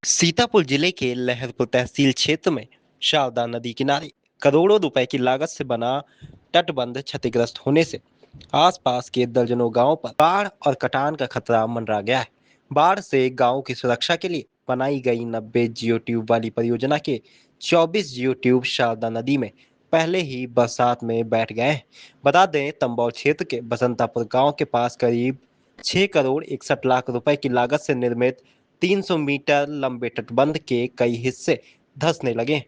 सीतापुर जिले के लहरपुर तहसील क्षेत्र में शारदा नदी किनारे करोड़ों रुपए की लागत से बना तटबंध क्षतिग्रस्त होने से आसपास के दर्जनों गांवों पर बाढ़ और कटान का खतरा मंडरा गया है। बाढ़ से गांवों की सुरक्षा के लिए बनाई गई 90 जियो ट्यूब वाली परियोजना के 24 जियो ट्यूब शारदा नदी में पहले ही बरसात में बैठ गए हैं। बता दें, तंबौर क्षेत्र के बसंतापुर गांव के पास करीब 6 करोड़ 61 लाख रुपए की लागत से निर्मित 300 मीटर लंबे तटबंध के कई हिस्से धंसने लगे,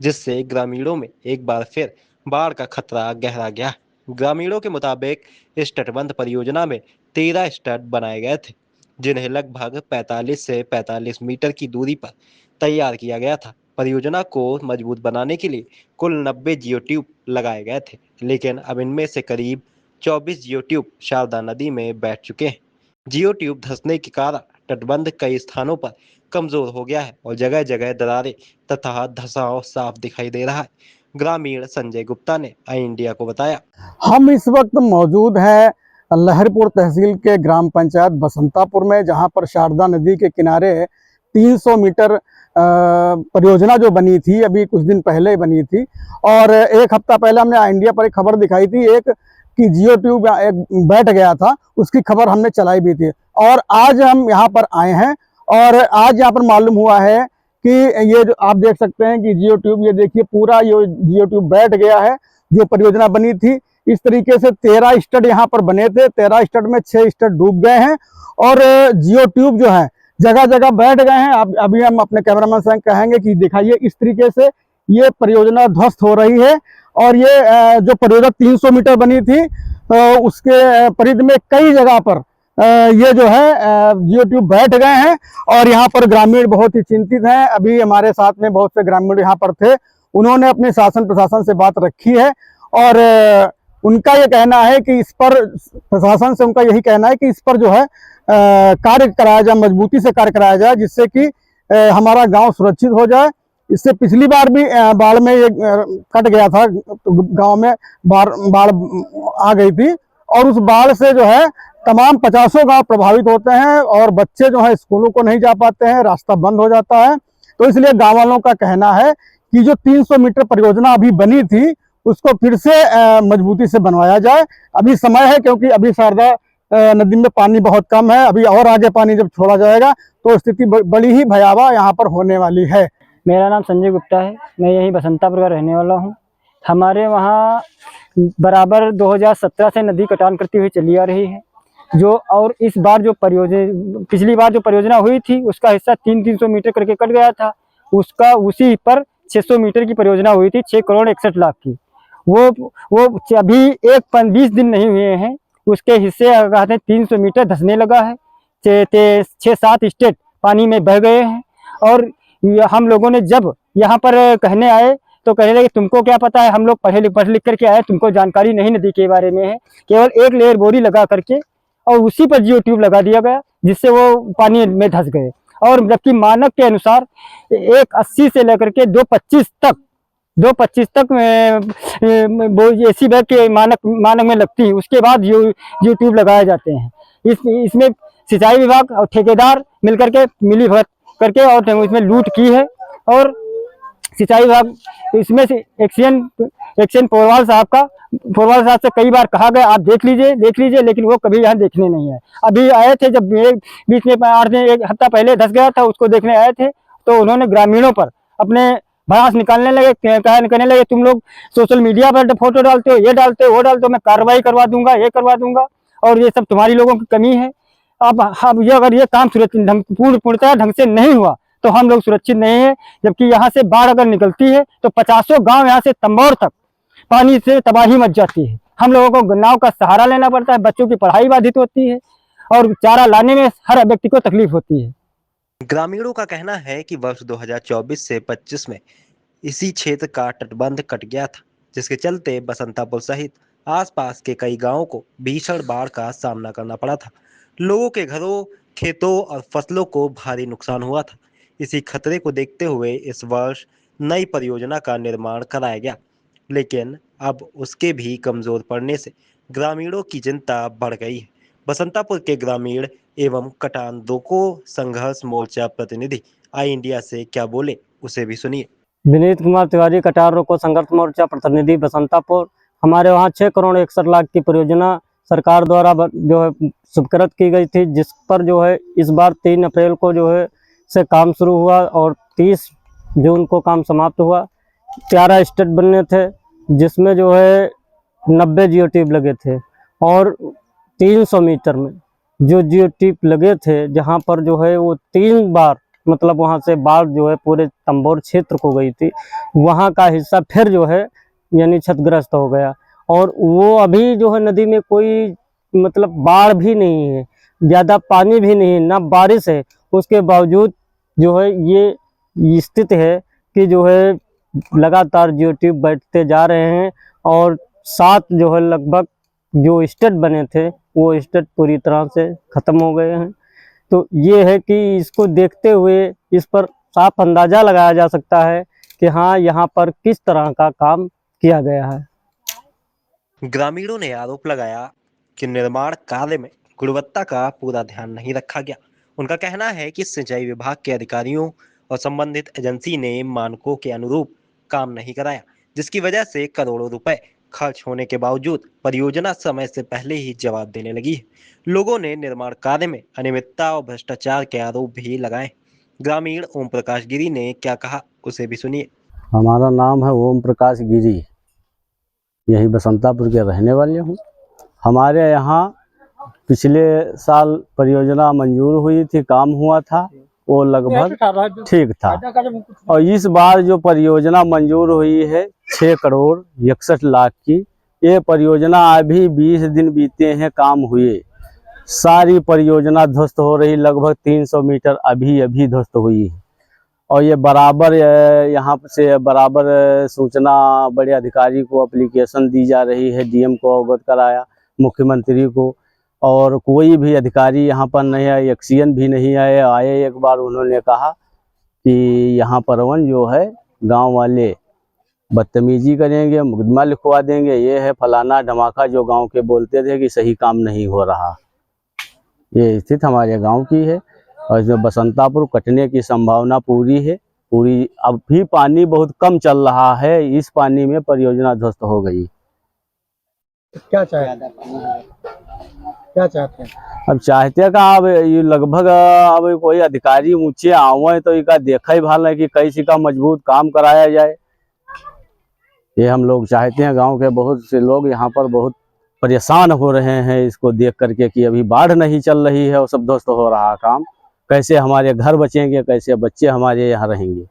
जिससे ग्रामीणों में एक बार फिर बाढ़ का खतरा गहरा गया। ग्रामीणों के मुताबिक इस तटबंध परियोजना में 13 स्टड बनाए गए थे, जिन्हें लगभग 45 से 45 मीटर की दूरी पर तैयार किया गया था। परियोजना को मजबूत बनाने के लिए कुल 90 जियो ट्यूब लगाए गए थे, लेकिन अब इनमें से करीब 24 जियो ट्यूब शारदा नदी में बैठ चुके हैं। जियो ट्यूब धंसने के कारण तटबंध कई स्थानों पर कमजोर हो गया है और जगह जगह दरारें तथा धंसाव साफ दिखाई दे रहा है। ग्रामीण संजय गुप्ता ने आई इंडिया को बताया। हम इस वक्त मौजूद हैं लहरपुर तहसील के ग्राम पंचायत बसंतापुर में, जहां पर शारदा नदी के किनारे 300 मीटर परियोजना जो बनी थी, अभी कुछ दिन पहले बनी थी। और एक हफ्ता पहले हमने इंडिया पर एक खबर दिखाई थी, एक कि जियो ट्यूब एक बैठ गया था, उसकी खबर हमने चलाई भी थी। और आज हम यहाँ पर आए हैं और आज यहाँ पर मालूम हुआ है कि ये जो आप देख सकते हैं कि जियो ट्यूब, ये देखिए पूरा ये जियो ट्यूब बैठ गया है। जो परियोजना बनी थी, इस तरीके से 13 स्टड यहाँ पर बने थे, 13 स्टड में 6 स्टड डूब गए हैं और जियो ट्यूब जो है जगह जगह बैठ गए हैं। अब अभी हम अपने कैमरामैन से कहेंगे कि दिखाइए, इस तरीके से ये परियोजना ध्वस्त हो रही है। और ये जो परियोजना 300 मीटर बनी थी, उसके परिधि में कई जगह पर ये जो है जियो ट्यूब बैठ गए हैं और यहाँ पर ग्रामीण बहुत ही चिंतित हैं। अभी हमारे साथ में बहुत से ग्रामीण यहाँ पर थे, उन्होंने अपने शासन प्रशासन से बात रखी है और उनका ये कहना है कि इस पर प्रशासन से उनका यही कहना है कि इस पर जो है कार्य कराया जाए, मजबूती से कार्य कराया जाए, जिससे कि हमारा गांव सुरक्षित हो जाए। इससे पिछली बार भी बाढ़ में ये कट गया था, तो गांव में बाढ़ आ गई थी और उस बाढ़ से जो है तमाम 50 गांव प्रभावित होते हैं और बच्चे जो है स्कूलों को नहीं जा पाते हैं, रास्ता बंद हो जाता है। तो इसलिए गाँव वालों का कहना है कि जो 300 मीटर परियोजना अभी बनी थी, उसको फिर से मजबूती से बनवाया जाए। अभी समय है, क्योंकि अभी शारदा नदी में पानी बहुत कम है। अभी और आगे पानी जब छोड़ा जाएगा तो स्थिति बड़ी ही भयावह यहाँ पर होने वाली है। मेरा नाम संजय गुप्ता है, मैं यहीं बसंतापुर का रहने वाला हूँ। हमारे वहाँ बराबर 2017 से नदी कटान करती हुई चली आ रही है। और इस बार जो परियोजना, पिछली बार जो परियोजना हुई थी, उसका हिस्सा 300 मीटर करके कट गया था। उसका उसी पर 600 मीटर की परियोजना हुई थी, 6 करोड़ 61 लाख की। वो अभी 20 दिन नहीं हुए हैं, उसके हिस्से कहते हैं 300 मीटर धंसने लगा है। 6-7 स्टेट पानी में बह गए हैं। और हम लोगों ने जब यहाँ पर कहने आए तो कहने लगे तुमको क्या पता है, हम लोग पढ़ लिख करके आए, तुमको जानकारी नहीं नदी के बारे में है। केवल एक लेयर बोरी लगा करके और उसी पर जियो ट्यूब लगा दिया गया, जिससे वो पानी में धंस गए। और जबकि मानक के अनुसार 1,80 से लेकर के 2,25 तक एसी बैग के मानक में लगती है, उसके बाद जियो ट्यूब लगाए जाते हैं। इसमें सिंचाई विभाग और ठेकेदार मिलकर के मिली भगत करके और इसमें लूट की है। और सिंचाई विभाग इसमें से एक्शन पोरवाल साहब से कई बार कहा गया आप देख लीजिए, लेकिन वो कभी यहाँ देखने नहीं है। अभी आए थे, जब बीच में 1 हफ्ता पहले धंस गया था, उसको देखने आए थे, तो उन्होंने ग्रामीणों पर अपने भड़ास निकालने लगे, कहने लगे तुम लोग सोशल मीडिया पर फोटो डालते हो, ये डालते हो, वो डालते हो, मैं कार्रवाई करवा दूंगा, ये करवा दूंगा, और ये सब तुम्हारी लोगों की कमी है। अब ये अगर ये काम पूर्णतः ढंग से नहीं हुआ तो हम लोग सुरक्षित नहीं है। जबकि यहाँ से बाढ़ अगर निकलती है तो 50 गांव यहाँ से तंबौर तक पानी से तबाही मच जाती है। हम लोगों को नाव का सहारा लेना पड़ता है, बच्चों की पढ़ाई बाधित होती है और चारा लाने में हर व्यक्ति को तकलीफ होती है। ग्रामीणों का कहना है कि वर्ष 2024 से 25 में इसी क्षेत्र का तटबंध कट गया था, जिसके चलते बसंतापुर सहित आसपास के कई गांवों को भीषण बाढ़ का सामना करना पड़ा था। लोगों के घरों, खेतों और फसलों को भारी नुकसान हुआ था। इसी खतरे को देखते हुए इस वर्ष नई परियोजना का निर्माण कराया गया, लेकिन अब उसके भी कमजोर पड़ने से ग्रामीणों की चिंता बढ़ गई है। बसंतापुर के ग्रामीण एवं कटान दोको संघर्ष मोर्चा प्रतिनिधि आई इंडिया से क्या बोले उसे भी सुनिए। विनीत कुमार तिवारी, कटार रोको संघर्ष मोर्चा प्रतिनिधि, बसंतापुर। हमारे वहाँ 6 करोड़ 61 लाख की परियोजना सरकार द्वारा जो है स्वीकृत की गई थी, जिस पर जो है इस बार 3 अप्रैल को जो है से काम शुरू हुआ और 30 जून को काम समाप्त हुआ। 11 स्टेट बनने थे, जिसमें जो है 90 जियो ट्यूब लगे थे और 300 मीटर में जो जियो ट्यूब लगे थे, जहाँ पर जो है वो 3 बार मतलब वहाँ से बाढ़ जो है पूरे तंबोर क्षेत्र को गई थी, वहाँ का हिस्सा फिर जो है यानी क्षतिग्रस्त हो गया। और वो अभी जो है नदी में कोई मतलब बाढ़ भी नहीं है, ज़्यादा पानी भी नहीं है, ना बारिश है, उसके बावजूद जो है ये स्थिति है कि जो है लगातार जियो ट्यूब बैठते जा रहे हैं और 7 जो है लगभग जो स्टेट बने थे वो स्टेट पूरी तरह से ख़त्म हो गए हैं। तो ये है कि इसको देखते हुए इस पर साफ अंदाज़ा लगाया जा सकता है कि हाँ, यहाँ पर किस तरह का काम किया गया है। ग्रामीणों ने आरोप लगाया कि निर्माण कार्य में गुणवत्ता का पूरा ध्यान नहीं रखा गया। उनका कहना है कि सिंचाई विभाग के अधिकारियों और संबंधित एजेंसी ने मानकों के अनुरूप काम नहीं कराया, जिसकी वजह से करोड़ों रुपए खर्च होने के बावजूद परियोजना समय से पहले ही जवाब देने लगी है। लोगों ने निर्माण कार्य में अनियमितता और भ्रष्टाचार के आरोप भी लगाए। ग्रामीण ओम प्रकाश गिरी ने क्या कहा उसे भी सुनिए। हमारा नाम है ओम प्रकाश गिरी, यही बसंतापुर के रहने वाले हूँ। हमारे यहाँ पिछले साल परियोजना मंजूर हुई थी, काम हुआ था, वो लगभग ठीक था। और इस बार जो परियोजना मंजूर हुई है 6 करोड़ 61 लाख की, ये परियोजना अभी 20 दिन बीते हैं काम हुए, सारी परियोजना ध्वस्त हो रही, लगभग 300 मीटर अभी ध्वस्त हुई है। और ये बराबर यहाँ से बराबर सूचना बड़े अधिकारी को एप्लीकेशन दी जा रही है, डीएम को अवगत कराया, मुख्यमंत्री को, और कोई भी अधिकारी यहाँ पर नहीं आए, एक्सीएन भी नहीं आए। एक बार उन्होंने कहा कि यहाँ पर जो है गांव वाले बदतमीजी करेंगे, मुकदमा लिखवा देंगे, ये है फलाना धमाका, जो गांव के बोलते थे कि सही काम नहीं हो रहा। ये स्थिति हमारे गांव की है और इसमें बसंतापुर कटने की संभावना पूरी है, पूरी। अब भी पानी बहुत कम चल रहा है, इस पानी में परियोजना ध्वस्त हो गई। क्या चाहते हैं? अब चाहते का अब ये लगभग अब कोई अधिकारी ऊंचे आवे तो इका देखा ही भाल है कि कैसे का मजबूत काम कराया जाए, ये हम लोग चाहते हैं। गांव के बहुत से लोग यहाँ पर बहुत परेशान हो रहे हैं इसको देख करके कि अभी बाढ़ नहीं चल रही है और सब ध्वस्त हो रहा काम, कैसे हमारे घर बचेंगे, कैसे बच्चे हमारे यहाँ रहेंगे।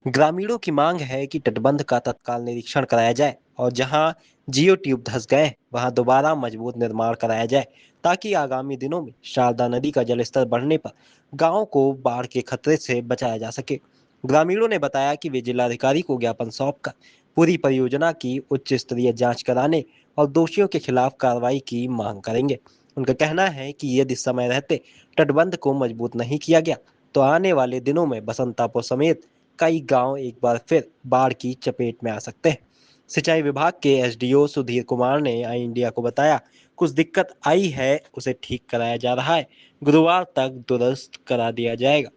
ग्रामीणों की मांग है कि तटबंध का तत्काल निरीक्षण कराया जाए और जहां जियो ट्यूब धंस गए वहां दोबारा मजबूत निर्माण कराया जाए, ताकि आगामी दिनों में शारदा नदी का जलस्तर बढ़ने पर गांव को बाढ़ के खतरे से बचाया जा सके। ग्रामीणों ने बताया कि वे जिलाधिकारी को ज्ञापन सौंपकर पूरी परियोजना की उच्च स्तरीय जांच कराने और दोषियों के खिलाफ कार्रवाई की मांग करेंगे। उनका कहना है कि यदि समय रहते तटबंध को मजबूत नहीं किया गया तो आने वाले दिनों में बसंतापुर समेत कई गांव एक बार फिर बाढ़ की चपेट में आ सकते हैं। सिंचाई विभाग के एसडीओ सुधीर कुमार ने आई इंडिया को बताया, कुछ दिक्कत आई है उसे ठीक कराया जा रहा है, गुरुवार तक दुरुस्त करा दिया जाएगा।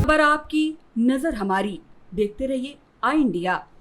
खबर आपकी, नजर हमारी। देखते रहिए आई इंडिया।